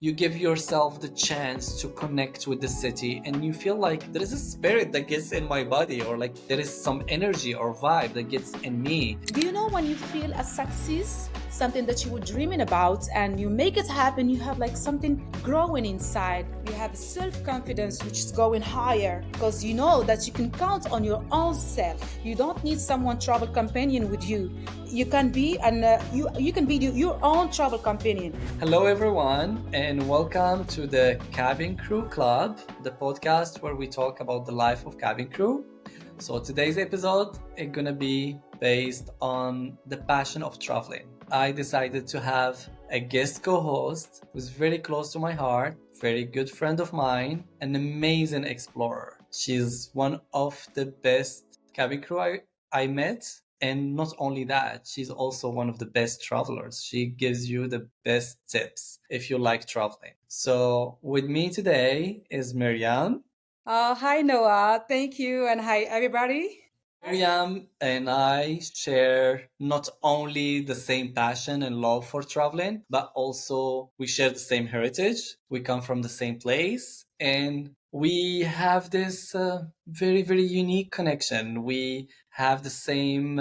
you give yourself the chance to connect with the city, and you feel like there is a spirit that gets in my body, or like there is some energy or vibe that gets in me. Do you know when you feel a success, something that you were dreaming about, and you make it happen, you have like something growing inside. You have self-confidence which is going higher because you know that you can count on your own self. You don't need someone travel companion with you. You can be you can be your own travel companion. Hello, everyone, and welcome to the Cabin Crew Club, the podcast where we talk about the life of cabin crew. So today's episode is gonna be based on the passion of traveling. I decided to have a guest co-host who's very close to my heart, very good friend of mine, an amazing explorer. She's one of the best cabin crew I met. And not only that, she's also one of the best travelers. She gives you the best tips if you like traveling. So with me today is Miriam. Hi Noah, thank you, and hi everybody. Miriam and I share not only the same passion and love for traveling, but also we share the same heritage. We come from the same place, and we have this very, very unique connection. We have the same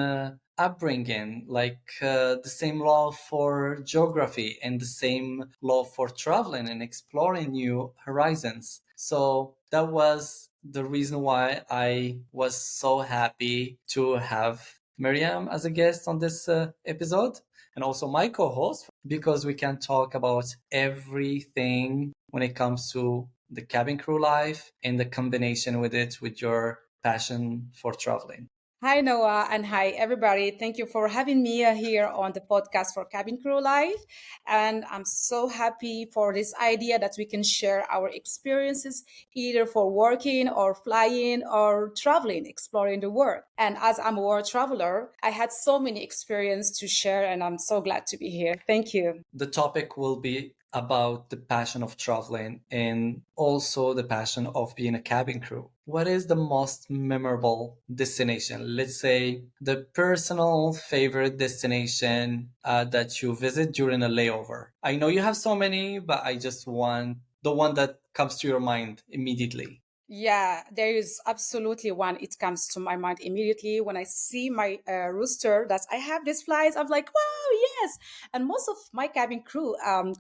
upbringing, like the same love for geography and the same love for traveling and exploring new horizons. So that was the reason why I was so happy to have Miriam as a guest on this episode, and also my co-host, because we can talk about everything when it comes to the cabin crew life and the combination with it with your passion for traveling. Hi, Noah, and hi, everybody. Thank you for having me here on the podcast for Cabin Crew Life. And I'm so happy for this idea that we can share our experiences either for working or flying or traveling, exploring the world. And as I'm a world traveler, I had so many experiences to share, and I'm so glad to be here. Thank you. The topic will be about the passion of traveling and also the passion of being a cabin crew. What is the most memorable destination? Let's say the personal favorite destination that you visit during a layover. I know you have so many, but I just want the one that comes to your mind immediately. Yeah, there is absolutely one. It comes to my mind immediately when I see my rooster that I have these flights. I'm like, wow, yes. And most of my cabin crew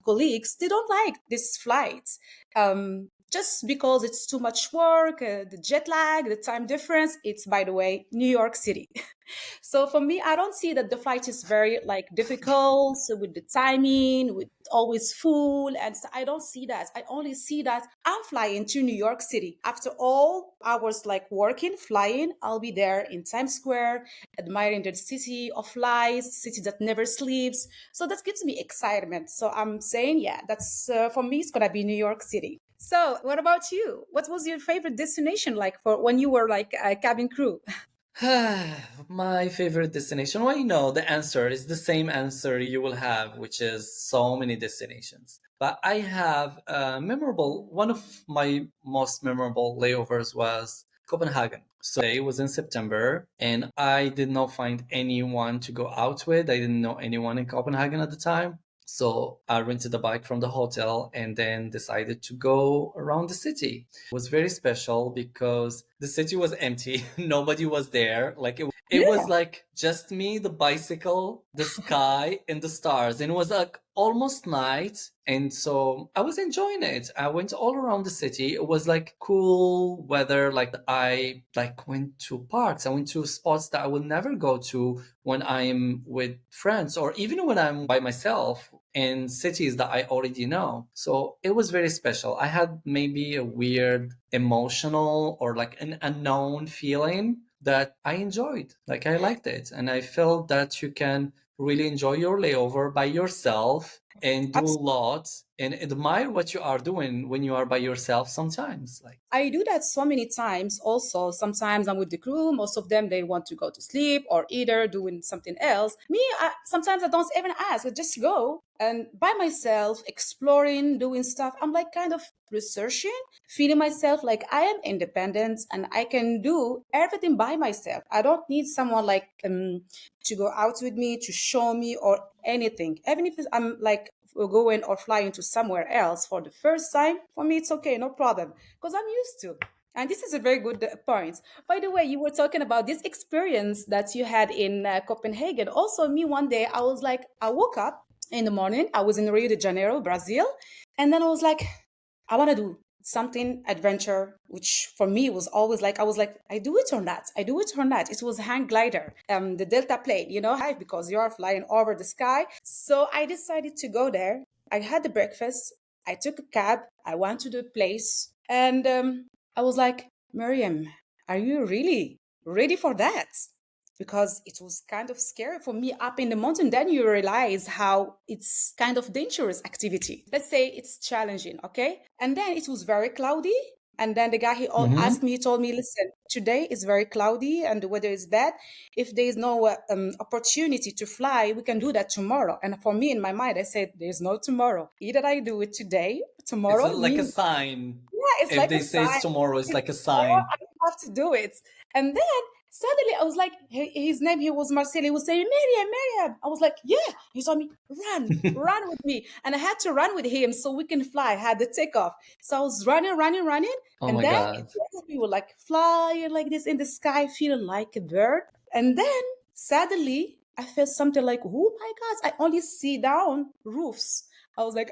colleagues, they don't like these flights. Just because it's too much work, the jet lag, the time difference. It's, by the way, New York City. So for me, I don't see that the flight is very like difficult with the timing, with always full, and I don't see that. I only see that I'm flying to New York City. After all hours like working, flying, I'll be there in Times Square, admiring the city of lights, city that never sleeps. So that gives me excitement. So I'm saying, yeah, that's for me, it's gonna be New York City. So, what about you? What was your favorite destination like for when you were like a cabin crew? My favorite destination. Well, the answer is the same answer you will have, which is so many destinations. But I have one of my most memorable layovers was Copenhagen. So it was in September, and I did not find anyone to go out with. I didn't know anyone in Copenhagen at the time. So I rented a bike from the hotel and then decided to go around the city. It was very special because the city was empty. Nobody was there. It Yeah. was like just me, the bicycle, the sky, and the stars. And it was like almost night. And so I was enjoying it. I went all around the city. It was like cool weather. Like I went to parks. I went to spots that I would never go to when I'm with friends or even when I'm by myself in cities that I already know. So it was very special. I had maybe a weird emotional or like an unknown feeling that I enjoyed. Like I liked it. And I felt that you can really enjoy your layover by yourself and do a lot and admire what you are doing when you are by yourself sometimes. Like I do that so many times also. Sometimes I'm with the crew. Most of them, they want to go to sleep or either doing something else. Me, sometimes I don't even ask. I just go and by myself, exploring, doing stuff. I'm like kind of researching, feeling myself like I am independent and I can do everything by myself. I don't need someone like to go out with me, to show me or anything. Even if I'm like we're going or flying to somewhere else for the first time, for me, it's okay, no problem, because I'm used to. And this is a very good point. By the way, you were talking about this experience that you had in Copenhagen. Also, me one day, I was like, I woke up in the morning. I was in Rio de Janeiro, Brazil. And then I was like, I want to do something adventure, which for me was always like, I was like, I do it or not. I do it or not. It was a hang glider, the Delta plane, high because you are flying over the sky. So I decided to go there. I had the breakfast. I took a cab. I went to the place. And I was like, Miriam, are you really ready for that? Because it was kind of scary for me up in the mountain. Then you realize how it's kind of dangerous activity. Let's say it's challenging, okay? And then it was very cloudy. And then the guy he asked me, he told me, listen, today is very cloudy and the weather is bad. If there is no opportunity to fly, we can do that tomorrow. And for me, in my mind, I said, there's no tomorrow. Either I do it today, It's tomorrow, like a me. sign. Yeah, it's If like a they say it's sign. tomorrow, it's It's like a tomorrow, sign. I have to do it. And then suddenly I was like, his name, he was Marcel. He was saying, Miriam, Miriam. I was like, yeah. He told me, run with me. And I had to run with him so we can fly. I had the takeoff. So I was running, running, running. Oh And my then God. we were like flying like this in the sky, feeling like a bird. And then suddenly I felt something like, oh my God, I only see down roofs. I was like,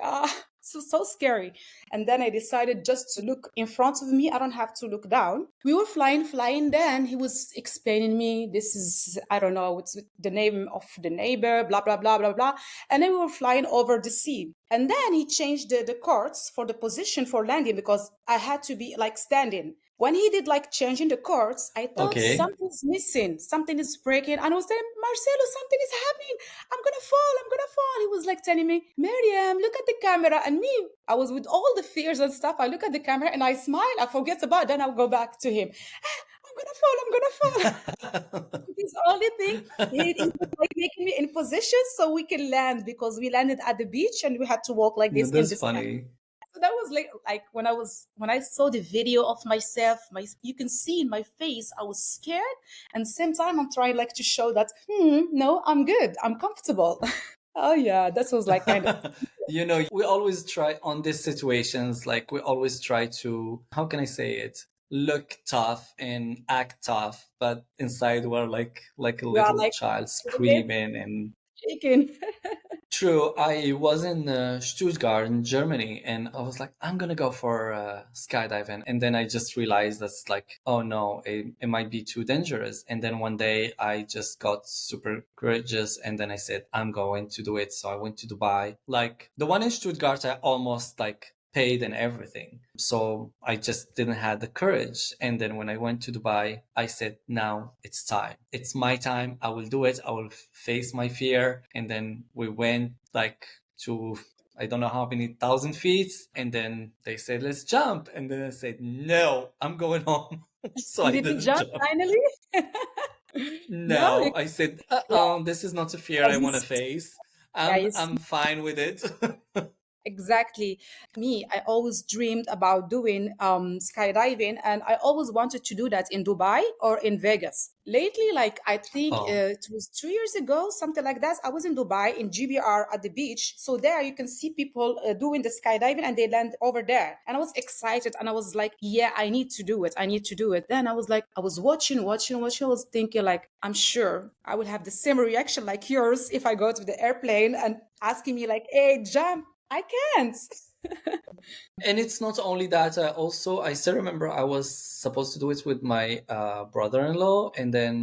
so scary. And then I decided just to look in front of me. I don't have to look down. We were flying. Then he was explaining me, this is, I don't know, what's the name of the neighbor, blah, blah, blah, blah, blah. And then we were flying over the sea. And then he changed the course for the position for landing because I had to be like standing. When he did like changing the chords, I thought Okay. something's missing, something is breaking. And I was saying, Marcelo, something is happening. I'm gonna fall, I'm gonna fall. He was like telling me, Miriam, look at the camera. And me, I was with all the fears and stuff. I look at the camera and I smile, I forget about it, then I'll go back to him. I'm gonna fall, I'm gonna fall. This only thing, he was like making me in position so we can land because we landed at the beach and we had to walk like this in That's the sand. funny. So that was like when I saw the video of myself, you can see in my face I was scared, and same time I'm trying like to show that no, I'm good, I'm comfortable. Oh yeah, that was like kind of We always try on these situations, like we always try to, how can I say it? Look tough and act tough, but inside we're like a we are little like child a bit screaming. And shaking. true, I was in Stuttgart in Germany, and I was like, I'm gonna go for skydiving, and then I just realized that's like, oh no, it might be too dangerous. And then one day I just got super courageous, and then I said, I'm going to do it. So I went to Dubai. Like the one in Stuttgart, I almost like paid and everything. So I just didn't have the courage. And then when I went to Dubai, I said, now it's time. It's my time. I will do it. I will face my fear. And then we went like to, I don't know how many thousand feet. And then they said, let's jump. And then I said, no, I'm going home. So And I did you didn't jump jump. finally? No, No, I said, yeah, this is not a fear I want to because face. yeah, I'm fine with it. exactly. Me, I always dreamed about doing skydiving, and I always wanted to do that in Dubai or in Vegas. Lately, like I think Oh, it was 2 years ago, something like that. I was in Dubai in GBR at the beach. So there you can see people doing the skydiving and they land over there. And I was excited and I was like, yeah, I need to do it. I need to do it. Then I was like, I was watching. I was thinking, like, I'm sure I will have the same reaction like yours if I go to the airplane and asking me, like, hey, jump. I can't. and it's not only that. I still remember I was supposed to do it with my brother-in-law, and then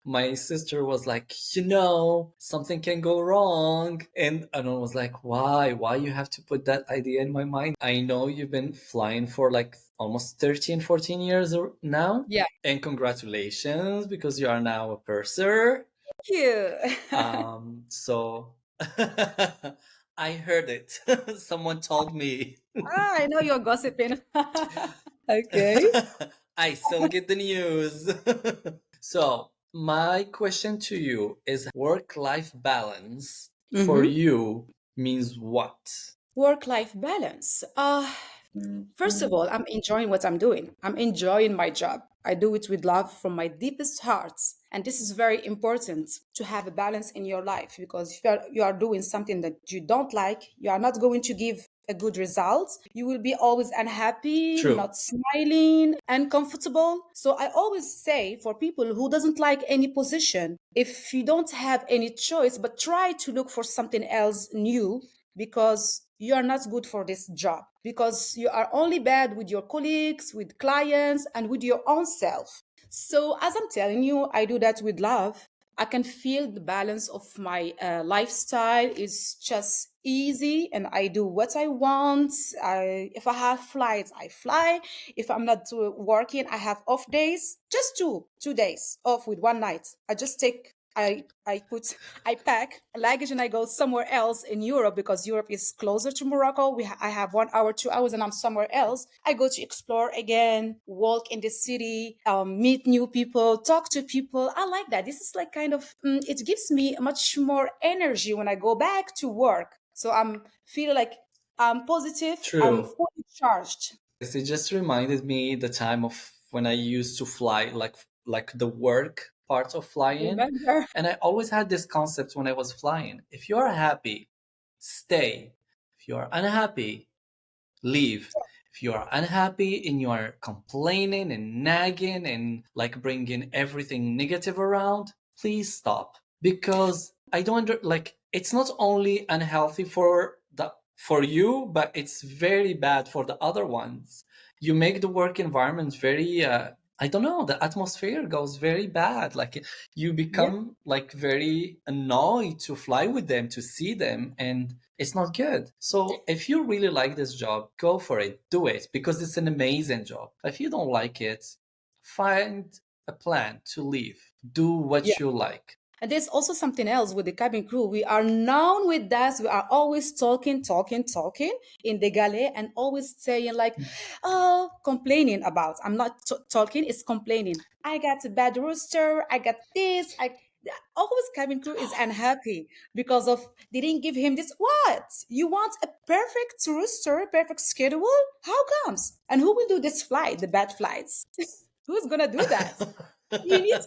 my sister was like, something can go wrong. And I was like, why you have to put that idea in my mind? I know you've been flying for like almost 13, 14 years now, Yeah, and congratulations because you are now a purser. thank you. So I heard it. Someone told me. I know you're gossiping. Okay. I still get the news. So, my question to you is, work-life balance for Mm-hmm. you means what? Work life balance. First of all, I'm enjoying what I'm doing. I'm enjoying my job. I do it with love from my deepest hearts. And this is very important to have a balance in your life, because if you are doing something that you don't like, you are not going to give a good result. You will be always unhappy, True. not smiling, uncomfortable. So I always say for people who doesn't like any position, if you don't have any choice, but try to look for something else new, because you are not good for this job, because you are only bad with your colleagues, with clients, and with your own self. So as I'm telling you, I do that with love. I can feel the balance of my lifestyle is just easy, and I do what I want. If I have flights, I fly. If I'm not working, I have off days, just two days off with one night. I just take I pack luggage and I go somewhere else in Europe, because Europe is closer to Morocco. I have 1 hour, 2 hours, and I'm somewhere else. I go to explore again, walk in the city, meet new people, talk to people. I like that. This is like kind of it gives me much more energy when I go back to work. So I'm feeling like I'm positive. I'm True. fully charged. Yes, it just reminded me the time of when I used to fly, like the work part of flying. Remember? And I always had this concept when I was flying. If you're happy, stay. If you're unhappy, leave. If you are unhappy and you are complaining and nagging and like bringing everything negative around, please stop. Because I don't like it's not only unhealthy for you, but it's very bad for the other ones. You make the work environment very I don't know, the atmosphere goes very bad. Like you Yeah. become like very annoyed to fly with them, to see them, and it's not good. So if you really like this job, go for it, do it, because it's an amazing job. If you don't like it, find a plan to leave. Do Yeah. what you like. And there's also something else with the cabin crew. We are known with that. We are always talking, talking, talking in the galley, and always saying like, oh, complaining about. I'm not talking, it's complaining. I got a bad rooster. I got this. I always cabin crew is unhappy because of they didn't give him this. What? You want a perfect rooster, perfect schedule? How comes? And who will do this flight, the bad flights? Who's gonna do that? You need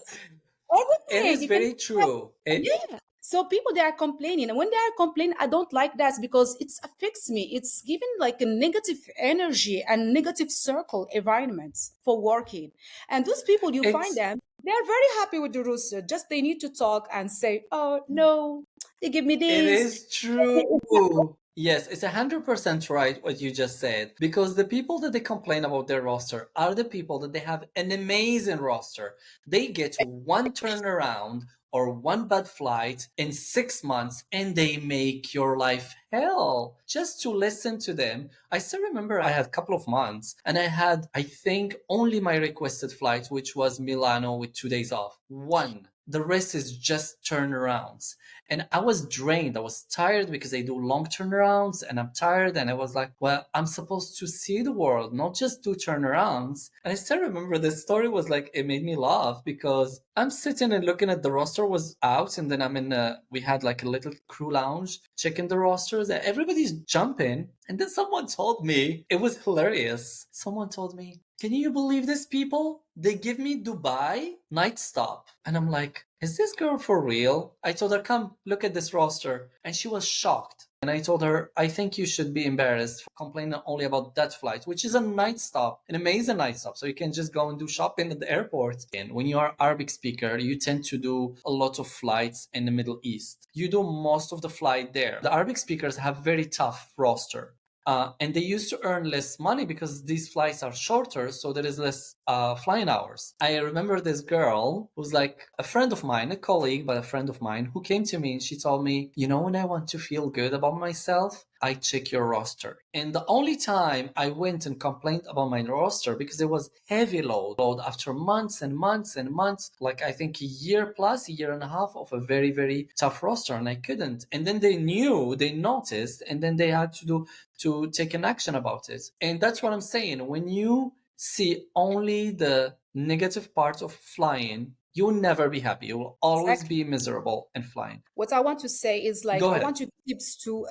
It everything. is You can very true. yeah. So people they are complaining, and when they are complaining, I don't like that because it affects me. It's giving like a negative energy and negative circle environment for working. And those people you find It's them, they are very happy with the rooster. Just they need to talk and say, "Oh no, they give me It this." is true. Yes, it's 100% right what you just said. Because the people that they complain about their roster are the people that they have an amazing roster. They get one turnaround or one bad flight in 6 months and they make your life hell. Just to listen to them. I still remember I had a couple of months and I had, I think, only my requested flight, which was Milano with 2 days off. One. The rest is just turnarounds. And I was drained. I was tired because I do long turnarounds and I'm tired. And I was like, well, I'm supposed to see the world, not just do turnarounds. And I still remember this story was like, it made me laugh because I'm sitting and looking at the roster was out. And then we had like a little crew lounge, checking the rosters and everybody's jumping. And then someone told me, it was hilarious. Someone told me, can you believe this, people? They give me Dubai night stop. And I'm like, is this girl for real? I told her, come look at this roster. And she was shocked. And I told her, I think you should be embarrassed for complaining only about that flight, which is a night stop, an amazing night stop. So you can just go and do shopping at the airport. And when you are Arabic speaker, you tend to do a lot of flights in the Middle East. You do most of the flight there. The Arabic speakers have very tough roster. And they used to earn less money because these flights are shorter, so there is less flying hours. I remember this girl who's like a friend of mine, a colleague, but a friend of mine, who came to me and she told me, you know, when I want to feel good about myself, I check your roster. And the only time I went and complained about my roster because it was heavy load after months and months and months, like I think a year plus, a year and a half of a very, very tough roster, and I couldn't. And then they knew, they noticed, and then they had to take an action about it. And that's what I'm saying. When you see only the negative part of flying, you will never be happy. You will always Exactly. be miserable in flying. What I want to say is like Go I ahead. want you tips to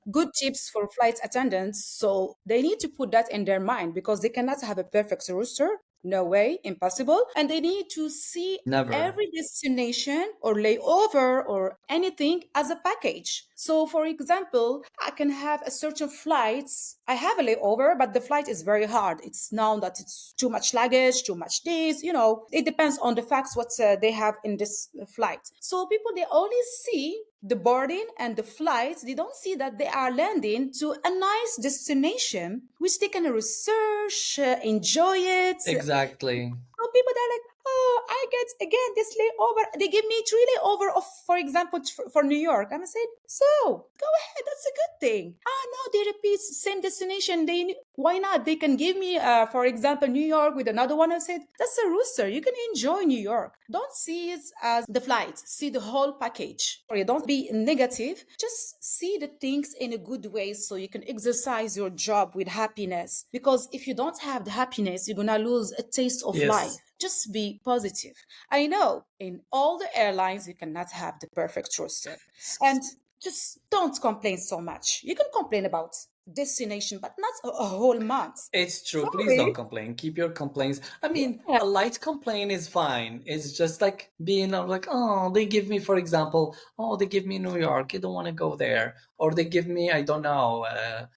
good tips for flight attendants. So they need to put that in their mind because they cannot have a perfect roster. No way, impossible. And they need to see Never. every destination or layover or anything as a package. So, for example, I can have a certain flights. I have a layover, but the flight is very hard. It's known that it's too much luggage, too much this. It depends on the facts what they have in this flight. So people they only see the boarding and the flights. They don't see that they are landing to a nice destination, which they can research, enjoy it. Exactly. So people they're like, oh, I get again this layover. They give me 3 layover of, for example, for New York. And I said, so go ahead, that's a good thing. Ah, no, they repeat same destination. Why not? They can give me, for example, New York with another one. I said, that's a rooster. You can enjoy New York. Don't see it as the flight. See the whole package. Or you don't be negative. Just see the things in a good way so you can exercise your job with happiness. Because if you don't have the happiness, you're gonna lose a taste of life. Yes. Just be positive. I know in all the airlines you cannot have the perfect roster. And just don't complain so much. You can complain about destination, but not a whole month. It's true. Please don't Sorry. complain. Keep your complaints. I mean, Yeah. a light complaint is fine. It's just like being like, oh, they give me, for example, oh, they give me New York. I don't want to go there. Or they give me, I don't know,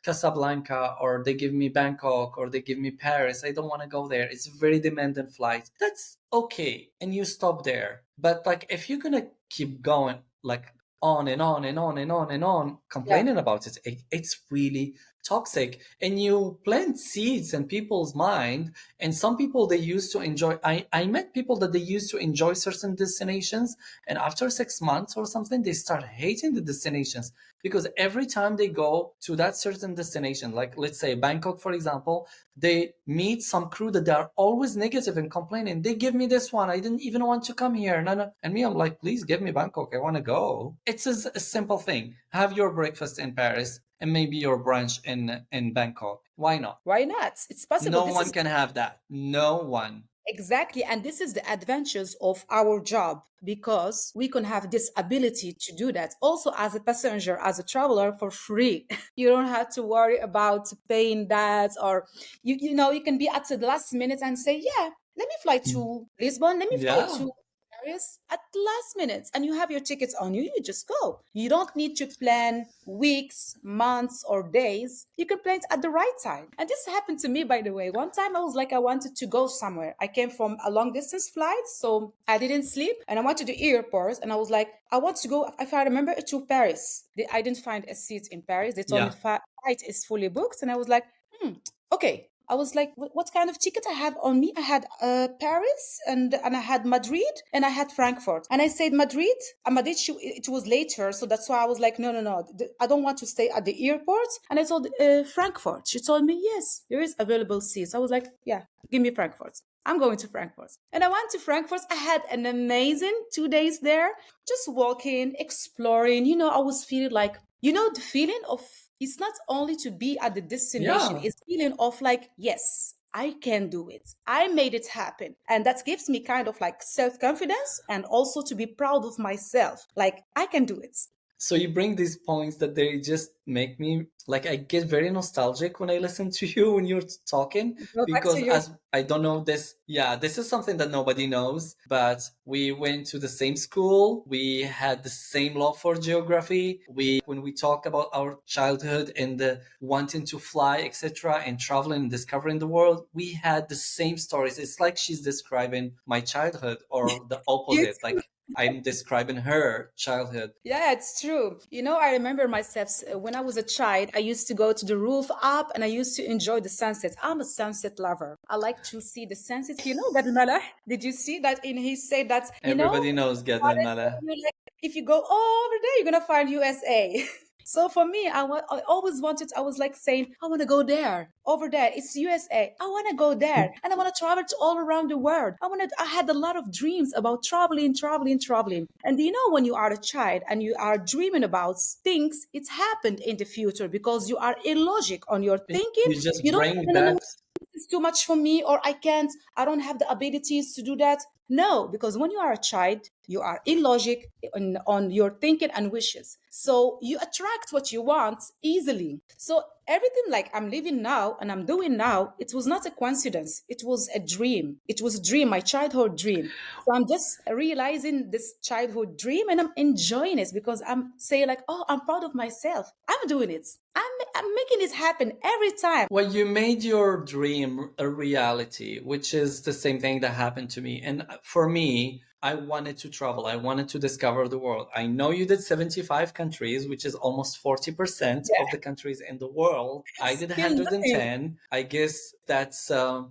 Casablanca, or they give me Bangkok, or they give me Paris. I don't want to go there. It's a very demanding flight. That's okay. And you stop there. But like, if you're going to keep going, like, on and on and on and on and on Yeah. complaining about it's really toxic, and you plant seeds in people's mind. And some people, they used to enjoy, I met people that they used to enjoy certain destinations, and after 6 months or something they start hating the destinations, because every time they go to that certain destination, like let's say Bangkok for example, they meet some crew that they are always negative and complaining. They give me this one, I didn't even want to come here, no, no. And me, I'm like, please give me Bangkok, I want to go. It's a simple thing. Have your breakfast in Paris and maybe your brunch in Bangkok. Why not? Why not? It's possible. No This one is can have that. No one. exactly. And this is the advantages of our job because we can have this ability to do that also as a passenger, as a traveler for free. You don't have to worry about paying that or you can be at the last minute and say, yeah, let me fly to Lisbon, let me fly Yeah. to Paris at the last minute and you have your tickets on you, you just go. You don't need to plan weeks, months, or days. You can plan it at the right time. And this happened to me, by the way. One time I was like, I wanted to go somewhere. I came from a long distance flight, so I didn't sleep and I went to the airport and I was like, I want to go, if I remember, to Paris. I didn't find a seat in Paris. They told me Yeah. the flight is fully booked. And I was like, okay. I was like, what kind of ticket I have on me? I had Paris and I had Madrid and I had Frankfurt. And I said Madrid. And Madrid, it was later, so that's why I was like, no, no, no, I don't want to stay at the airport. And I told Frankfurt. She told me yes, there is available seats. I was like, yeah, give me Frankfurt. I'm going to Frankfurt. And I went to Frankfurt. I had an amazing 2 days there, just walking, exploring. I was feeling like, the feeling of it's not only to be at the destination, Yeah. it's feeling of like, yes, I can do it. I made it happen. And that gives me kind of like self-confidence and also to be proud of myself. Like I can do it. So you bring these points that they just make me like, I get very nostalgic when I listen to you when you're talking, Go back to because your as I don't know this, yeah, this is something that nobody knows, but we went to the same school, we had the same love for geography. When we talk about our childhood and the wanting to fly, etc., and traveling and discovering the world, we had the same stories. It's like she's describing my childhood, or the you opposite, like I'm describing her childhood. Yeah, it's true. I remember myself when I was a child, I used to go to the roof up and I used to enjoy the sunset. I'm a sunset lover. I like to see the sunset. Gad Mallah, did you see that in he said that, Everybody knows Gad Al Mala. if you go over there, you're gonna find USA. So for me, I always wanted. I was like saying, I want to go there, over there. It's USA. I want to go there, and I want to travel to all around the world. I had a lot of dreams about traveling, traveling, traveling. And when you are a child and you are dreaming about things, it happened in the future because you are illogic on your thinking. You just You don't. bring No, no, no, that. it's too much for me, or I can't. I don't have the abilities to do that. No, because when you are a child, you are illogic on your thinking and wishes. So you attract what you want easily. So everything like I'm living now and I'm doing now, it was not a coincidence. It was a dream. It was a dream, my childhood dream. So I'm just realizing this childhood dream and I'm enjoying it because I'm saying like, oh, I'm proud of myself. I'm doing it. I'm making it happen every time. Well, you made your dream a reality, which is the same thing that happened to me. And for me, I wanted to travel. I wanted to discover the world. I know you did 75 countries, which is almost 40% of Yeah, the countries in the world. I it's did still nothing. 110. I guess that's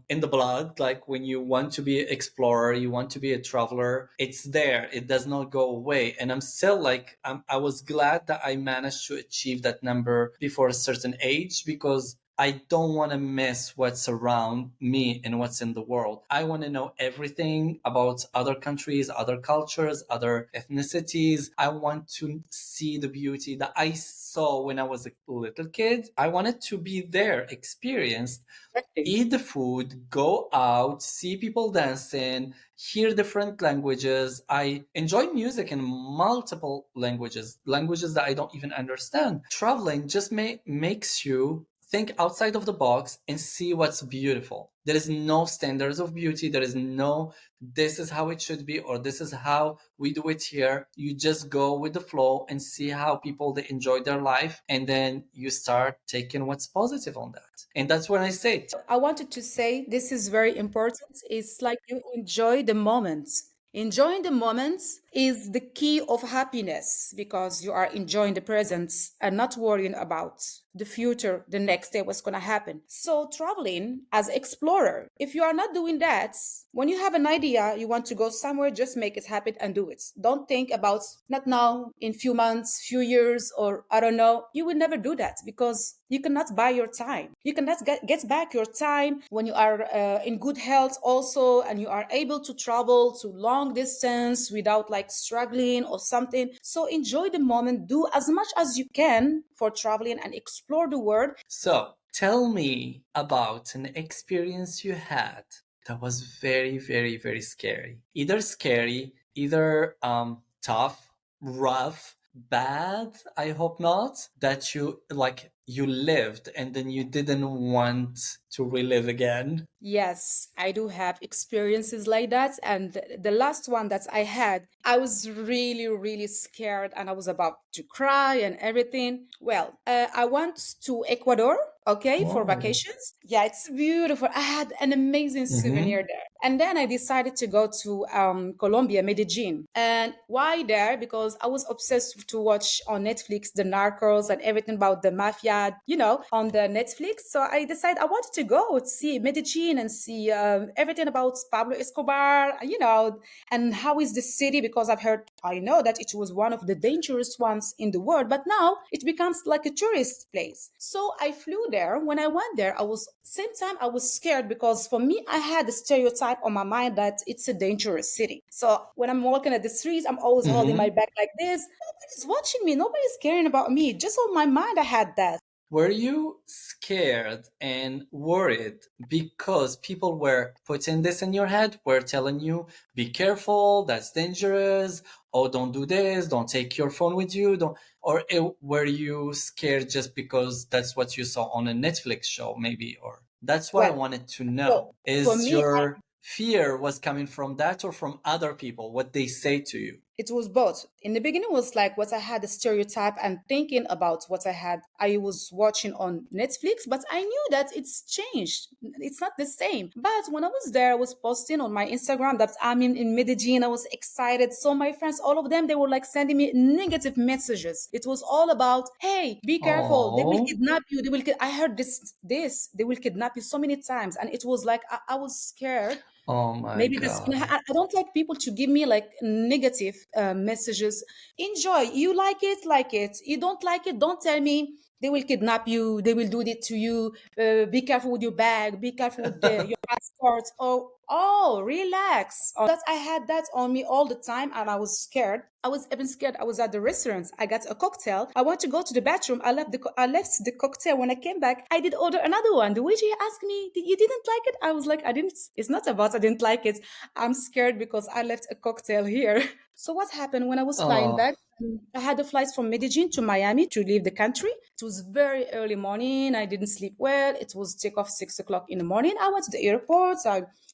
in the blood. Like when you want to be an explorer, you want to be a traveler, it's there. It does not go away. And I'm still like, I was glad that I managed to achieve that number before a certain age because I don't want to miss what's around me and what's in the world. I want to know everything about other countries, other cultures, other ethnicities. I want to see the beauty that I saw when I was a little kid. I wanted to be there, experienced, Exactly. eat the food, go out, see people dancing, hear different languages. I enjoy music in multiple languages, languages that I don't even understand. Traveling just makes you think outside of the box and see what's beautiful. There is no standards of beauty. There is no, this is how it should be, or this is how we do it here. You just go with the flow and see how people they enjoy their life. And then you start taking what's positive on that. And that's when I say, I wanted to say this is very important. It's like you enjoy the moments. Enjoying the moments is the key of happiness because you are enjoying the present and not worrying about the future, the next day, what's going to happen. So, traveling as explorer, if you are not doing that, when you have an idea, you want to go somewhere, just make it happen and do it. Don't think about not now, in few months, few years, or I don't know. You will never do that because you cannot buy your time. You cannot get back your time when you are in good health also and you are able to travel to long distance without like struggling or something. So enjoy the moment, do as much as you can for traveling and explore the world. so tell me about an experience you had that was very, very, very scary. Either scary, either tough, rough, bad, I hope not, that you like you lived and then you didn't want to relive again. Yes, I do have experiences like that. And the last one that I had, I was really, really scared and I was about to cry and everything. Well, I went to Ecuador, okay, for Oh. vacations. Yeah, it's beautiful. I had an amazing souvenir Mm-hmm. there. And then I decided to go to Colombia, Medellin. And why there? Because I was obsessed to watch on Netflix the Narcos and everything about the mafia, on the Netflix. So I decided I wanted to go to see Medellin and see everything about Pablo Escobar, and how is the city? Because I know that it was one of the dangerous ones in the world, but now it becomes like a tourist place. So I flew there. When I went there, same time I was scared because for me, I had a stereotype on my mind that it's a dangerous city. So when I'm walking at the streets, I'm always holding my Mm-hmm. back like this. Nobody's watching me. Nobody's caring about me. Just on my mind, I had that. Were you scared and worried because people were putting this in your head, were telling you, be careful, that's dangerous, oh, don't do this, don't take your phone with you, don't, or were you scared just because that's what you saw on a Netflix show, maybe? Or that's what I Well, wanted to for, know. for Is me, your fear was coming from that or from other people, what they say to you? it was both. In the beginning, it was like what I had a stereotype and thinking about what I was watching on Netflix, but I knew that it's changed. It's not the same. But when I was there, I was posting on my Instagram that I'm in Medellin. I was excited. So my friends, all of them, they were like sending me negative messages. It was all about, hey, be careful. They will Oh, kidnap you. I heard they will kidnap you so many times. And it was like, I was scared. oh my Maybe that's gonna God. I don't like people to give me like negative messages. Enjoy. You like it. You don't like it, don't tell me. They will kidnap you. They will do it to you. Be careful with your bag. Be careful with your passport. Oh, relax. That I had that on me all the time, and I was scared. I was even scared. I was at the restaurant. I got a cocktail. I want to go to the bathroom. I left the cocktail. When I came back, I did order another one. The waiter asked me, "You didn't like it?" I was like, "I didn't. It's not about I didn't like it. I'm scared because I left a cocktail here." So what happened when I was flying Oh. back? I had a flight from Medellin to Miami to leave the country. It was very early morning. I didn't sleep well. It was takeoff 6 o'clock in the morning. I went to the airport.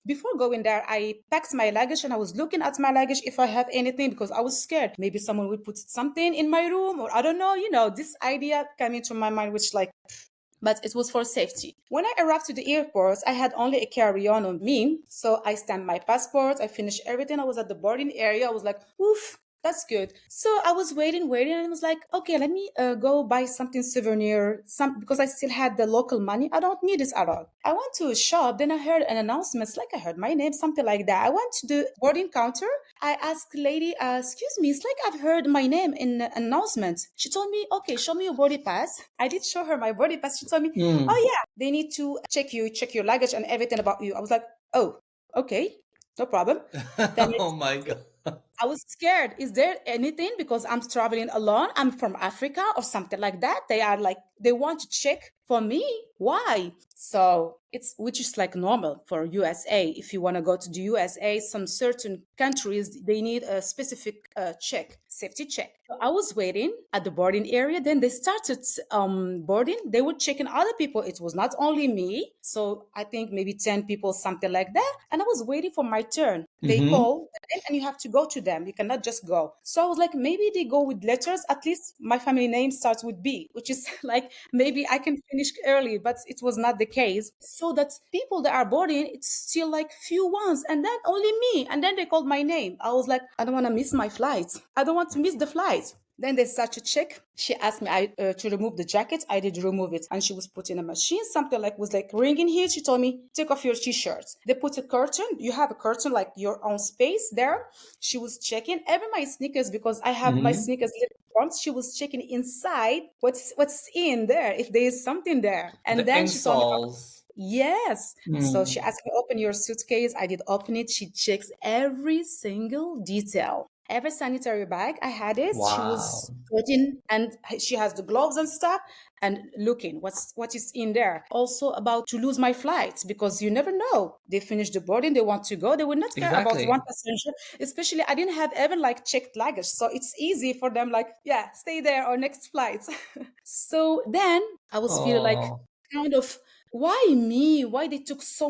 Before going there, I packed my luggage and I was looking at my luggage if I have anything because I was scared. Maybe someone would put something in my room or I don't know. This idea came into my mind, which like, but it was for safety. When I arrived to the airport, I had only a carry-on on me. So I stamped my passport. I finished everything. I was at the boarding area. I was like, oof, that's good. So I was waiting, and I was like, okay, let me go buy something souvenir, because I still had the local money. I don't need this at all. I went to a shop, then I heard an announcement, it's like I heard my name, something like that. I went to the boarding counter. I asked the lady, excuse me, it's like I've heard my name in the announcement. She told me, okay, show me your boarding pass. I did show her my boarding pass. She told me, Hmm. oh yeah, they need to check your luggage and everything about you. I was like, oh, okay, no problem. Then Oh my god. I was scared. Is there anything because I'm traveling alone? I'm from Africa or something like that. They are like they want to check for me. Why? So it's which is like normal for USA. If you want to go to the USA, some certain countries they need a specific check, safety check. So I was waiting at the boarding area. Then they started boarding. They were checking other people. It was not only me. So I think maybe 10 people, something like that. And I was waiting for my turn. They Mm-hmm. call and you have to go to them. You cannot just go. So I was like, maybe they go with letters. At least my family name starts with B, which is like maybe I can finish early, but it was not the case. So that people that are boarding, it's still like few ones, and then only me. And then they called my name. I was like, I don't want to miss my flight. I don't want to miss the flight. Then they start to check. She asked me to remove the jacket. I did remove it, and she was put in a machine. Something like was like ringing here. She told me, "Take off your t-shirt." They put a curtain. You have a curtain like your own space there. She was checking even my sneakers because I have my Mm-hmm. sneakers little front. She was checking inside what's in there if there is something there, and The then she told me, insoles. yes. So she Mm. asked me, open your suitcase. I did open it. She checks every single detail. Every sanitary bag, I had it. She was Wow. putting, and she has the gloves and stuff, and looking what is in there. Also about to lose my flight because you never know. They finish the boarding, they want to go. They will not care about one Exactly. passenger. Especially, I didn't have even like checked luggage, so it's easy for them. Like, yeah, stay there or next flight. So then I was feeling like Oh. kind of why me? Why they took so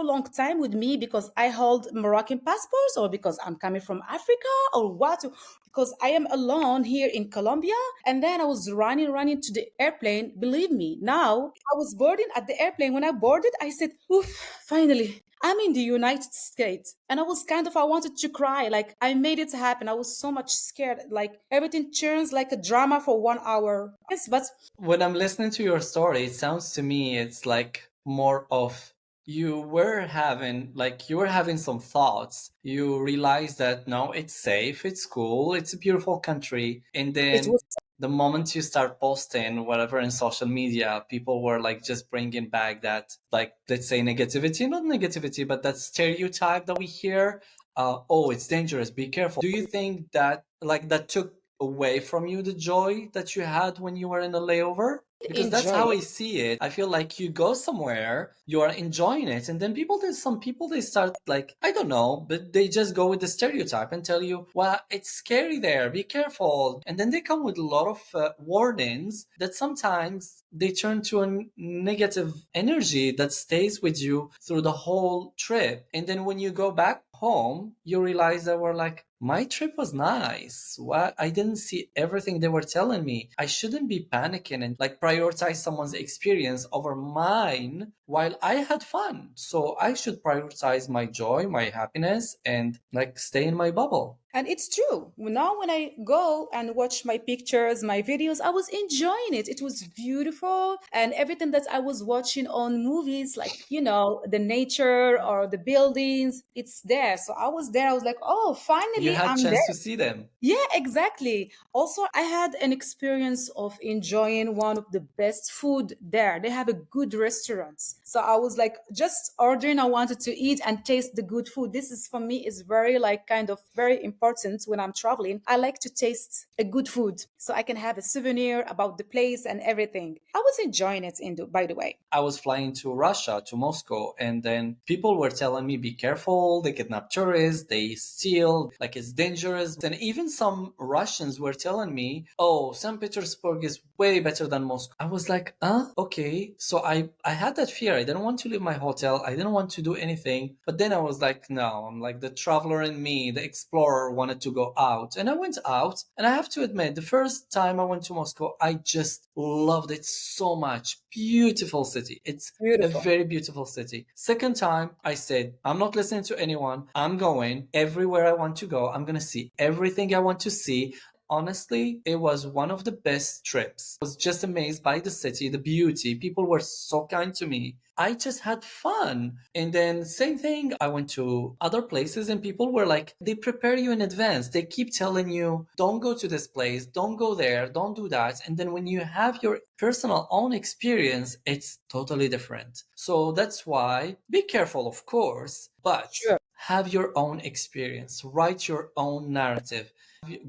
long time with me because I hold Moroccan passports or because I'm coming from Africa or what? Because I am alone here in Colombia. And then I was running to the airplane. Believe me, now I was boarding at the airplane. When I boarded, I said, oof, finally. I'm in the United States. And I was I wanted to cry. Like, I made it happen. I was so much scared. Like, everything turns like a drama for 1 hour. Yes, but When I'm listening to your story, it sounds to me it's like more of you were having some thoughts. You realized that no, it's safe, it's cool, it's a beautiful country. And it then was the moment you start posting whatever in social media, people were like just bringing back that, like, let's say negativity, not negativity, but that stereotype that we hear. Oh, it's dangerous, be careful. Do you think that like that took away from you the joy that you had when you were in a layover? Because that's enjoy how I it. see it. I feel like you go somewhere, you are enjoying it, and then some people, they start like, I don't know, but they just go with the stereotype and tell you, well, it's scary there, be careful. And then they come with a lot of warnings that sometimes they turn to a negative energy that stays with you through the whole trip. And then when you go back home, you realize that we're like, my trip was nice. What? I didn't see everything they were telling me. I shouldn't be panicking and like prioritize someone's experience over mine while I had fun. So I should prioritize my joy, my happiness, and like stay in my bubble. And it's true. Now, when I go and watch my pictures, my videos, I was enjoying it. It was beautiful. And everything that I was watching on movies, like, the nature or the buildings, it's there. So I was there. I was like, oh, You finally, had I'm chance there. to see them. Yeah, exactly. Also, I had an experience of enjoying one of the best food there. They have a good restaurants. So I was like just ordering I wanted to eat and taste the good food. This is for me is very like kind of very important important when I'm traveling. I like to taste a good food so I can have a souvenir about the place and everything. I was enjoying it, by the way. I was flying to Russia, to Moscow, and then people were telling me, be careful, they kidnap tourists, they steal, like it's dangerous. And even some Russians were telling me, oh, St. Petersburg is way better than Moscow. I was like, okay. So I had that fear. I didn't want to leave my hotel. I didn't want to do anything. But then I was like, no, I'm like the traveler in me, the explorer wanted to go out. And I went out. And I have to admit, the first time I went to Moscow, I just loved it so much. Beautiful city. It's a Beautiful. very beautiful city. Second time, I said, I'm not listening to anyone. I'm going everywhere I want to go. I'm going to see everything I want to see. Honestly, it was one of the best trips. I was just amazed by the city, the beauty. People were so kind to me. I just had fun. And then same thing, I went to other places and people were like, they prepare you in advance. They keep telling you, don't go to this place, don't go there, don't do that. And then when you have your personal own experience, it's totally different. So that's why be careful, of course, but Sure. have your own experience, write your own narrative.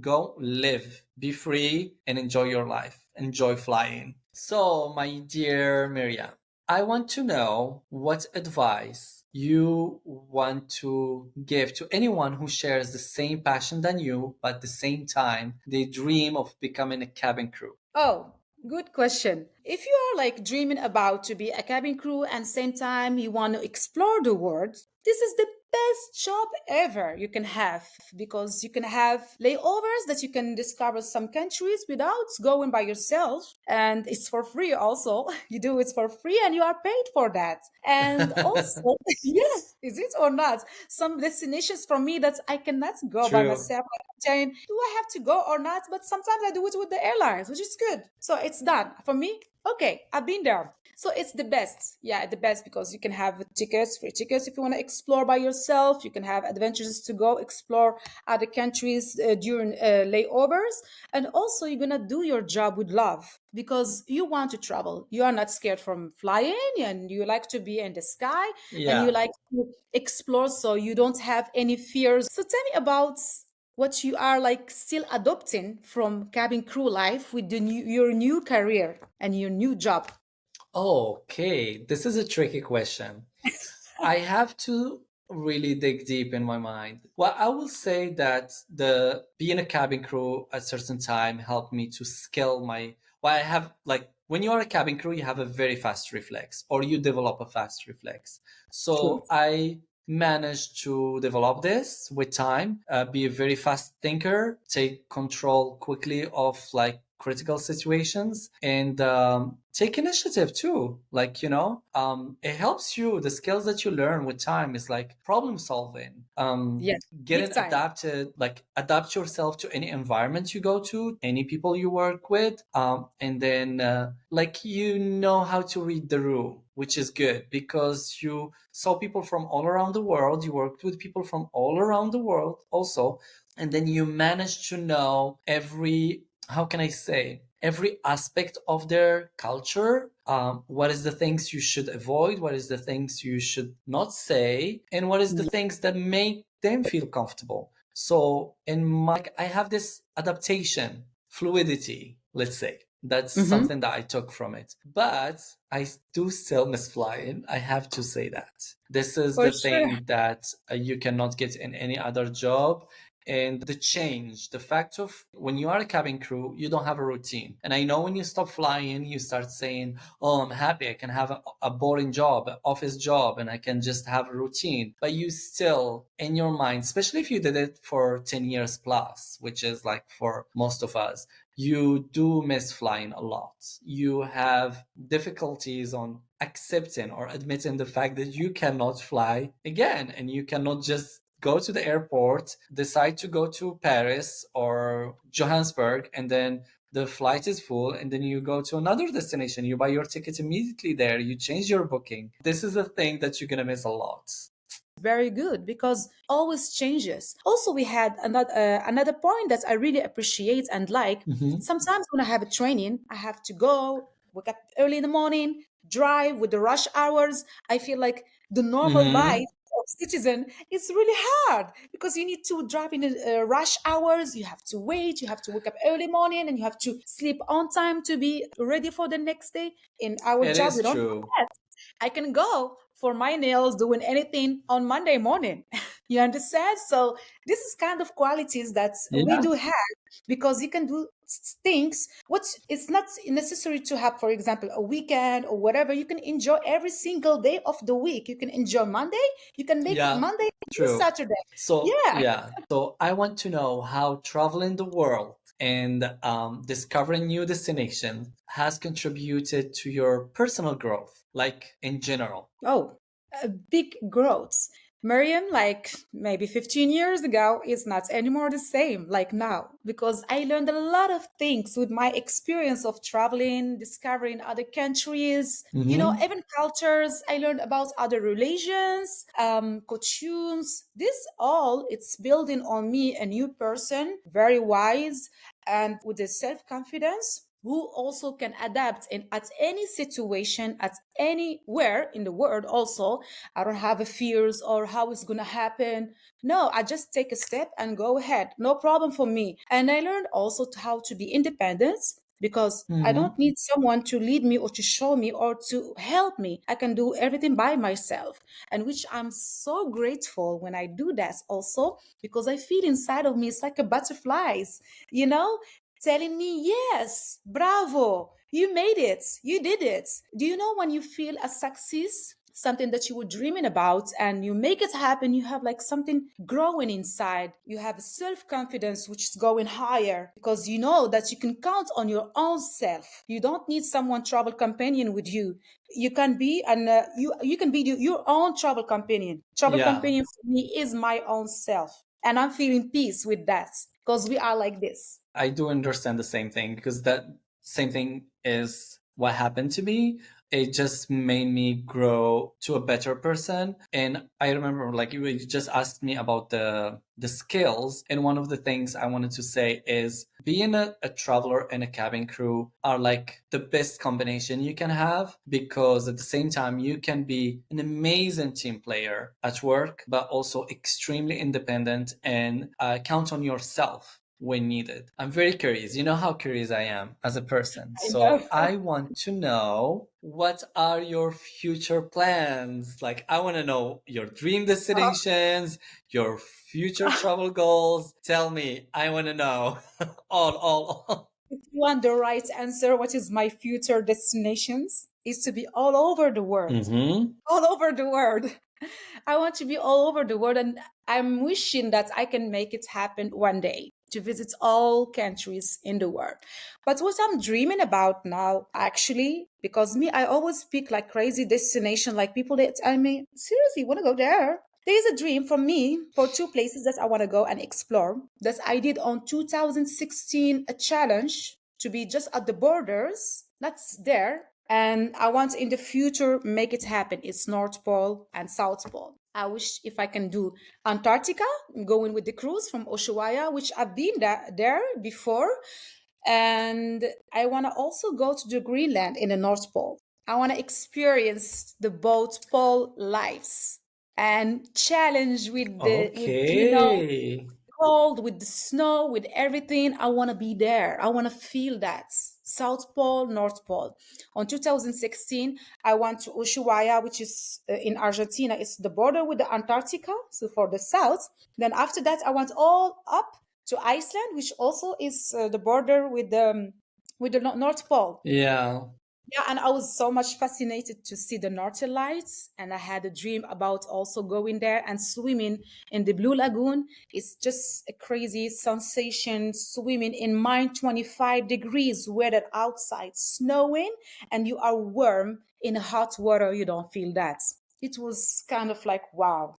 Go live, be free, and enjoy your life. Enjoy flying. So, my dear Miriam, I want to know what advice you want to give to anyone who shares the same passion than you, but at the same time, they dream of becoming a cabin crew. Oh, good question. If you are like dreaming about to be a cabin crew and same time you want to explore the world, this is the best job ever you can have because you can have layovers that you can discover some countries without going by yourself and it's for free also. You do it for free and you are paid for that. And also, yes, is it or not? Some destinations for me that I cannot go by True. myself. Jane, do I have to go or not? But sometimes I do it with the airlines, which is good. So it's done. For me, okay, I've been there. So it's the best. Yeah, the best because you can have tickets, free tickets if you want to explore by yourself. You can have adventures to go explore other countries during layovers. And also, you're going to do your job with love because you want to travel. You are not scared from flying and you like to be in the sky and you Yeah. like to explore. So you don't have any fears. So tell me about what you are like still adopting from cabin crew life with your new career and your new job. Okay, this is a tricky question. I have to really dig deep in my mind. Well, I will say that the being a cabin crew at a certain time helped me to scale my. Well, I have like when you are a cabin crew, you have a very fast reflex, or you develop a fast reflex. True. So I managed to develop this with time, be a very fast thinker, take control quickly of like critical situations, and take initiative too. Like, it helps you. The skills that you learn with time is like problem solving, Yes, getting big time. adapted, like adapt yourself to any environment you go to, any people you work with, and then like you know how to read the room, which is good because you saw people from all around the world, you worked with people from all around the world also, and then you manage to know every, how can I say, every aspect of their culture. What is the things you should avoid? What is the things you should not say? And what is the things that make them feel comfortable? So in my, I have this adaptation, fluidity, let's say. That's Mm-hmm. something that I took from it. But I do still miss flying. I have to say that. This is For the sure. thing that you cannot get in any other job. And the change, the fact of when you are a cabin crew, you don't have a routine. And I know when you stop flying, you start saying, oh, I'm happy. I can have a boring job, an office job, and I can just have a routine. But you still, in your mind, especially if you did it for 10 years plus, which is like for most of us, you do miss flying a lot. You have difficulties on accepting or admitting the fact that you cannot fly again and you cannot just go to the airport, decide to go to Paris or Johannesburg, and then the flight is full, and then you go to another destination. You buy your ticket immediately there, you change your booking. This is a thing that you're going to miss a lot. Very good because always changes. Also, we had another point that I really appreciate and like. Mhm. Sometimes when I have a training, I have to go wake up early in the morning, drive with the rush hours. I feel like the normal life Mhm. citizen, it's really hard because you need to drive in rush hours. You have to wait. You have to wake up early morning, and you have to sleep on time to be ready for the next day. In our It job, we is don't true. have that. I can go for my nails doing anything on Monday morning. You understand? So this is kind of qualities that we Yeah. do have because you can do things what it's not necessary to have, for example, a weekend or whatever. You can enjoy every single day of the week. You can enjoy Monday. You can make Yeah, Monday into true. Saturday. So, Yeah. yeah. So, I want to know how traveling the world and discovering new destinations has contributed to your personal growth, like in general. Oh, a big growth. Miriam, like maybe 15 years ago, is not anymore the same like now because I learned a lot of things with my experience of traveling, discovering other countries, Hmm. even cultures. I learned about other religions, costumes. This all, it's building on me a new person, very wise and with a self confidence who also can adapt in at any situation at anywhere in the world. Also, I don't have a fears or how it's gonna happen. No, I just take a step and go ahead, no problem for me. And I learned also how to be independent because I don't Hmm. need someone to lead me or to show me or to help me. I can do everything by myself, and which I'm so grateful when I do that also because I feel inside of me it's like a butterflies, you know telling me, yes, bravo, you made it, you did it. Do you know when you feel a success? Something that you were dreaming about and you make it happen, you have like something growing inside. You have self confidence, which is going higher because you know that you can count on your own self. You don't need someone travel companion with you. You can be you can be your own travel companion. Travel Yeah. companion for me is my own self, and I'm feeling peace with that because we are like this. I do understand the same thing because that same thing is what happened to me. It just made me grow to a better person. And I remember, like, you just asked me about the skills, and one of the things I wanted to say is being a traveler and a cabin crew are like the best combination you can have, because at the same time you can be an amazing team player at work, but also extremely independent and count on yourself when needed. I'm very curious. You know how curious I am as a person. I know. So I want to know, what are your future plans? Like, I want to know your dream destinations, your future travel goals. Tell me. I want to know. All. If you want the right answer, what is my future destinations? Is to be all over the world. Mm-hmm. All over the world. I want to be all over the world, and I'm wishing that I can make it happen one day to visit all countries in the world. But what I'm dreaming about now, actually, because me, I always pick like crazy destination, like people that tell me, seriously, want to go there? There is a dream for me for two places that I want to go and explore. That I did on 2016 a challenge to be just at the borders. That's there. And I want in the future make it happen. It's North Pole and South Pole. I wish if I can do Antarctica, going with the cruise from Ushuaia, which I've been there before. And I want to also go to the Greenland in the North Pole. I want to experience the both pole lives and challenge with the with Okay. cold, with the snow, with everything. I want to be there. I want to feel that. South Pole, North Pole. On 2016, I went to Ushuaia, which is in Argentina. It's the border with the Antarctica, so for the south. Then after that, I went all up to Iceland, which also is the border with the North Pole. Yeah. Yeah, and I was so much fascinated to see the Northern Lights, and I had a dream about also going there and swimming in the Blue Lagoon. It's just a crazy sensation swimming in minus 25 degrees weather outside, snowing, and you are warm in hot water. You don't feel that. It was kind of like, wow.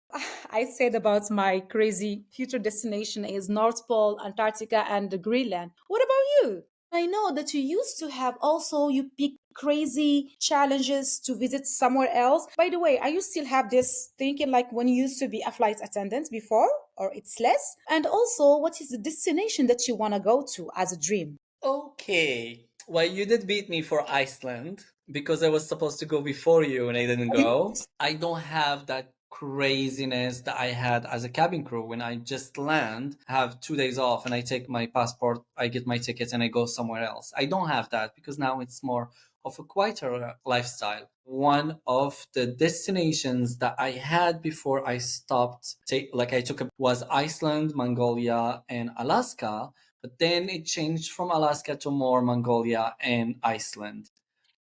I said about my crazy future destination is North Pole, Antarctica, and the Greenland. What about you? I know that you used to have also, you pick crazy challenges to visit somewhere else. By the way, are you still have this thinking like when you used to be a flight attendant before, or it's less? And also, what is the destination that you want to go to as a dream? Okay. Well, you did beat me for Iceland because I was supposed to go before you and I didn't You- go. I don't have that craziness that I had as a cabin crew. When I just land, have 2 days off, and I take my passport, I get my ticket, and I go somewhere else. I don't have that because now it's more of a quieter lifestyle. One of the destinations that I had before I stopped, I took was Iceland, Mongolia, and Alaska. But then it changed from Alaska to more Mongolia and Iceland.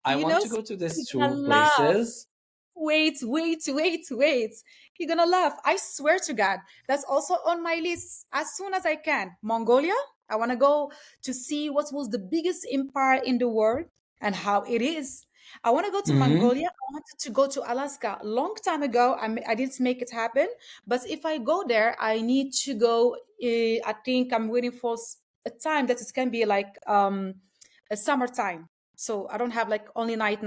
I You want know, to go to these you're gonna two laugh. places. Wait. You're gonna laugh. I swear to God. That's also on my list as soon as I can. Mongolia. I want to go to see what was the biggest empire in the world and how it is. I want to go to Mm-hmm. Mongolia. I wanted to go to Alaska a long time ago. I didn't make it happen. But if I go there, I need to go. I think I'm waiting for a time that it can be like a summertime. So I don't have like only night.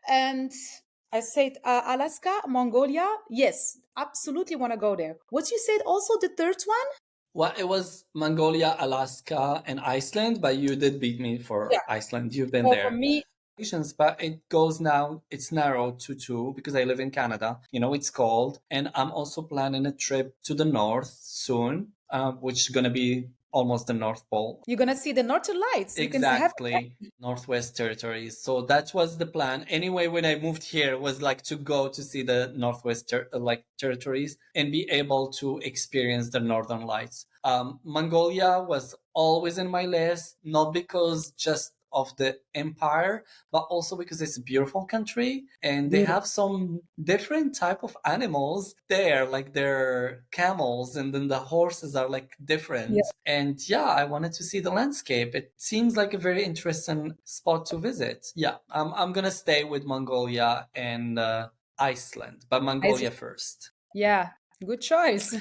And I said Alaska, Mongolia. Yes, absolutely want to go there. What you said also the third one? Well, it was Mongolia, Alaska, and Iceland, but you did beat me for Yeah. Iceland. You've been So for there. me, But it goes now, it's narrowed to two because I live in Canada. It's cold. And I'm also planning a trip to the north soon, which is going to be almost the North Pole. you're gonna see the Northern Lights. You can have Exactly. Northwest Territories. So that was the plan. Anyway, when I moved here was like to go to see the Territories and be able to experience the Northern Lights. Mongolia was always in my list, not because just of the empire, but also because it's a beautiful country and they beautiful. have some different type of animals there, like their camels, and then the horses are like Yeah, different. And yeah, I wanted to see the landscape. It seems like a very interesting spot to visit. Yeah, I'm gonna stay with Mongolia and Iceland, but Mongolia Iceland. first. Yeah, good choice.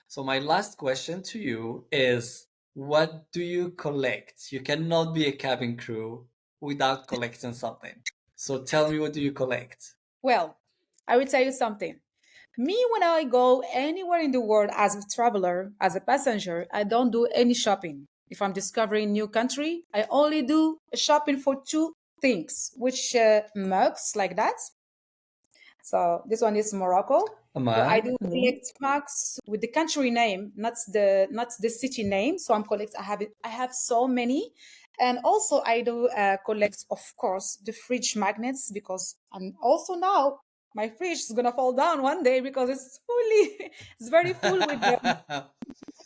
So my last question to you is, what do you collect? You cannot be a cabin crew without collecting something. So tell me, what do you collect? Well, I will tell you something. Me, when I go anywhere in the world as a traveler, as a passenger, I don't do any shopping. If I'm discovering new country, I only do shopping for two things, which mugs like that. So this one is Morocco. A So I mug? do collect mugs with the country name, not the city name. So I'm collect. I have so many, and also I do collect, of course, the fridge magnets because I'm also now my fridge is gonna fall down one day because it's fully, it's very full with the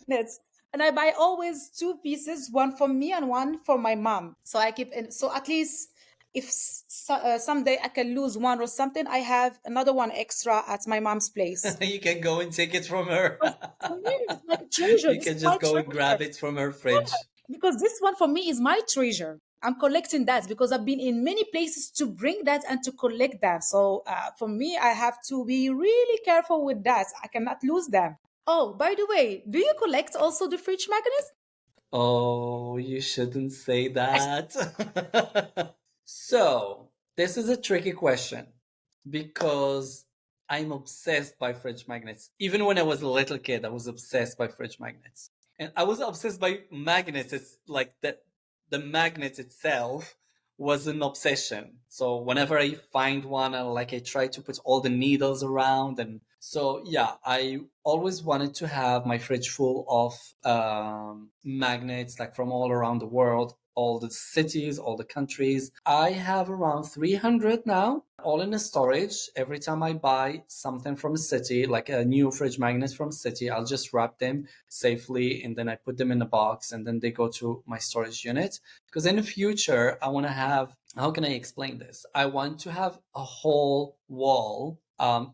magnets. And I buy always two pieces, one for me and one for my mom. So I keep in. So at least if someday I can lose one or something, I have another one extra at my mom's place. You can go and take it from her. Because for me, it's like a treasure. You This is can my just go and treasure. grab it from her fridge. Because this one for me is my treasure. I'm collecting that because I've been in many places to bring that and to collect that. So for me, I have to be really careful with that. I cannot lose them. Oh, by the way, do you collect also the fridge magnets? Oh, you shouldn't say that. So, this is a tricky question because I'm obsessed by fridge magnets. Even when I was a little kid, I was obsessed by fridge magnets. And I was obsessed by magnets. It's like the magnet itself was an obsession. So whenever I find one, I try to put all the needles around. And so yeah, I always wanted to have my fridge full of magnets, like from all around the world, all the cities, all the countries. I have around 300 now, all in a storage. Every time I buy something from a city, like a new fridge magnet from a city, I'll just wrap them safely and then I put them in a box and then they go to my storage unit. Because in the future, I want to have, how can I explain this? I want to have a whole wall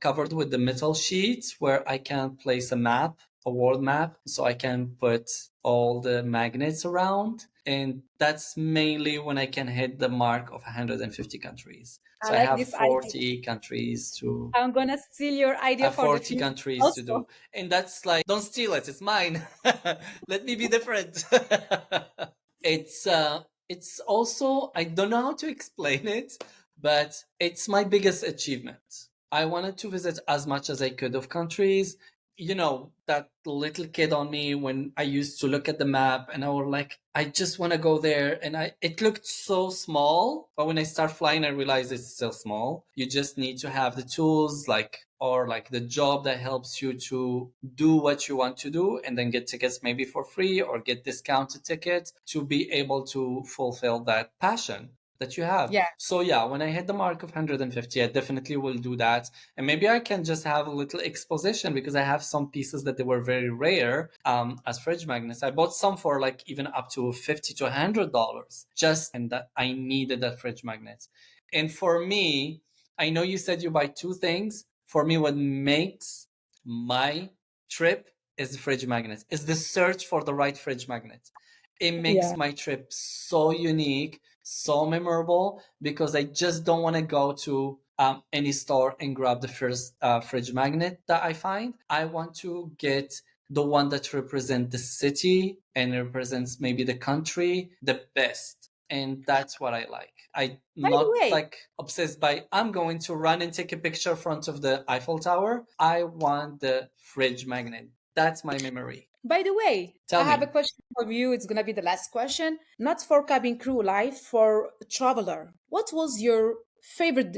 covered with the metal sheets where I can place a map, a world map, so I can put all the magnets around. And that's mainly when I can hit the mark of 150 countries. I So I like have this idea. 40 countries to I'm gonna steal your I idea have for the 40 future countries to also. do. And that's like, don't steal it, it's mine. Let me be different. It's also, I don't know how to explain it, but it's my biggest achievement. I wanted to visit as much as I could of countries. that little kid on me when I used to look at the map and I was like, I just want to go there. And it looked so small, but when I start flying, I realize it's still small. You just need to have the tools, or the job that helps you to do what you want to do, and then get tickets maybe for free or get discounted tickets to be able to fulfill that passion that you have. Yeah. So yeah, when I hit the mark of 150, I definitely will do that. And maybe I can just have a little exposition, because I have some pieces that they were very rare as fridge magnets. I bought some for even up to $50 to $100, and that I needed that fridge magnet. And for me, I know you said you buy two things. For me, what makes my trip is the fridge magnet, is the search for the right fridge magnet. It makes Yeah. my trip so unique, so memorable, because I just don't want to go to any store and grab the first fridge magnet that I find. I want to get the one that represents the city and represents maybe the country the best. And that's what I like. I'm By the not way, obsessed by, I'm going to run and take a picture in front of the Eiffel Tower. I want the fridge magnet. That's my memory. By the way, Tell I have a me. question for you. It's gonna be the last question, not for cabin crew life, for traveler. What was your favorite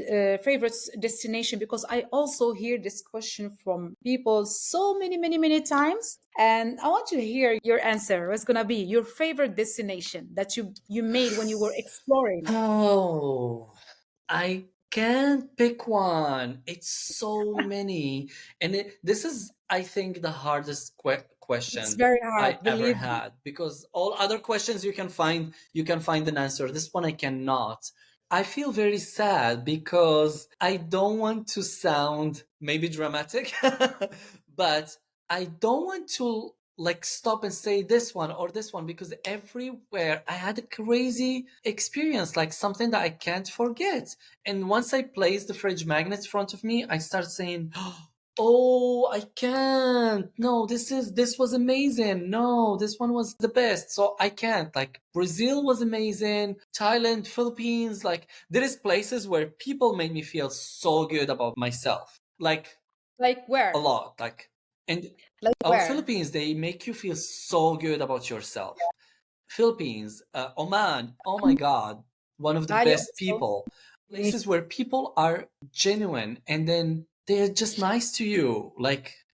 destination? Because I also hear this question from people so many times, and I want to hear your answer. What's gonna be your favorite destination that you made when you were exploring? Oh, I can't pick one. It's so many. And this is, I think, the hardest It's question very I hard, ever believe me. had, because all other questions you can find an answer. This one I cannot. I feel very sad because I don't want to sound maybe dramatic, but I don't want to stop and say this one or this one, because everywhere I had a crazy experience, like something that I can't forget. And once I place the fridge magnet in front of me, I start saying, oh, I can't. No, this was amazing. No, this one was the best. So I can't. Like Brazil was amazing. Thailand, Philippines, there is places where people made me feel so good about myself. Like Like a where? lot. And Like where? Philippines, they make you feel so good about yourself. Philippines, Oman, oh my God, one of the Bali best also. people. Places where people are genuine and then they're just nice to you,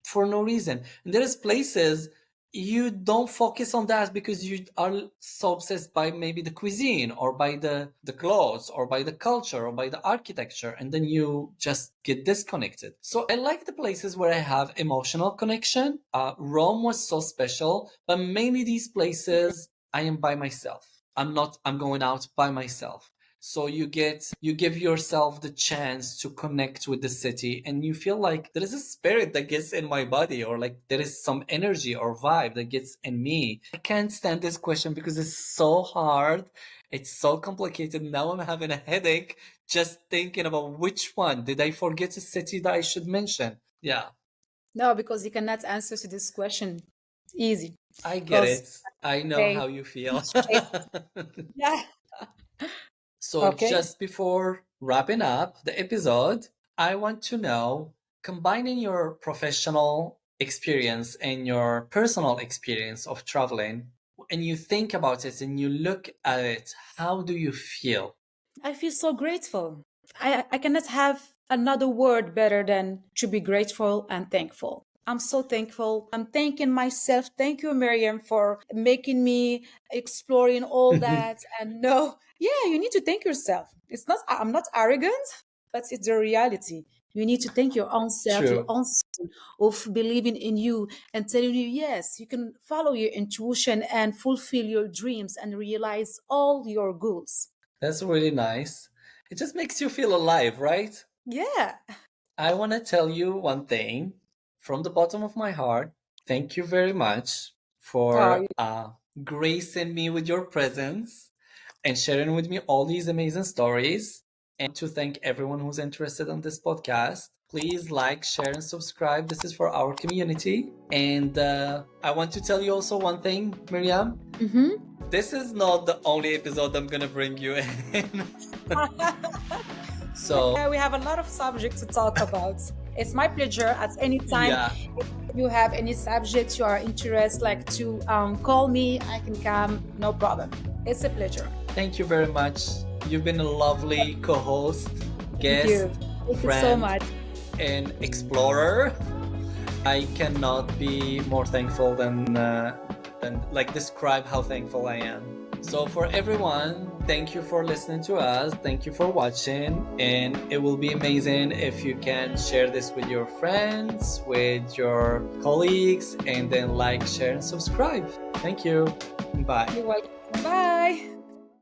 for no reason. And there's places you don't focus on that because you are so obsessed by maybe the cuisine or by the clothes or by the culture or by the architecture, and then you just get disconnected. So I like the places where I have emotional connection. Rome was so special, but mainly these places I am by myself. I'm going out by myself. So you give yourself the chance to connect with the city, and you feel like there is a spirit that gets in my body, or there is some energy or vibe that gets in me. I can't stand this question because it's so hard. It's so complicated. Now I'm having a headache just thinking about which one. Did I forget a city that I should mention? Yeah, No, because you cannot answer to this question easy. I get Because it. I know they how you feel. yeah. So, Okay. just before wrapping up the episode, I want to know, combining your professional experience and your personal experience of traveling, and you think about it and you look at it, how do you feel? I feel so grateful. I cannot have another word better than to be grateful and thankful. I'm so thankful. I'm thanking myself. Thank you, Miriam, for making me exploring all that. And no, yeah, you need to thank yourself. It's not, I'm not arrogant, but it's the reality. You need to thank your own self, your True. own soul of believing in you and telling you, yes, you can follow your intuition and fulfill your dreams and realize all your goals. That's really nice. It just makes you feel alive, right? Yeah. I want to tell you one thing from the bottom of my heart. Thank you very much Oh, for gracing me with your presence and sharing with me all these amazing stories. And to thank everyone who's interested in this podcast. Please like, share, and subscribe. This is for our community. And I want to tell you also one thing, Miriam. mm-hmm. This is not the only episode I'm gonna bring you in. So Yeah, we have a lot of subjects to talk about. It's my pleasure at any time. Yeah. If you have any subject you are interested, like to call me, I can come, no problem. It's a pleasure. Thank you very much. You've been a lovely co-host, Thank guest, you. Thank you so friend, much. and explorer. I cannot be more thankful than like describe how thankful I am. So for everyone, thank you for listening to us. Thank you for watching, and it will be amazing if you can share this with your friends, with your colleagues, and then like, share, and subscribe. Thank you. Bye. You're welcome. Bye.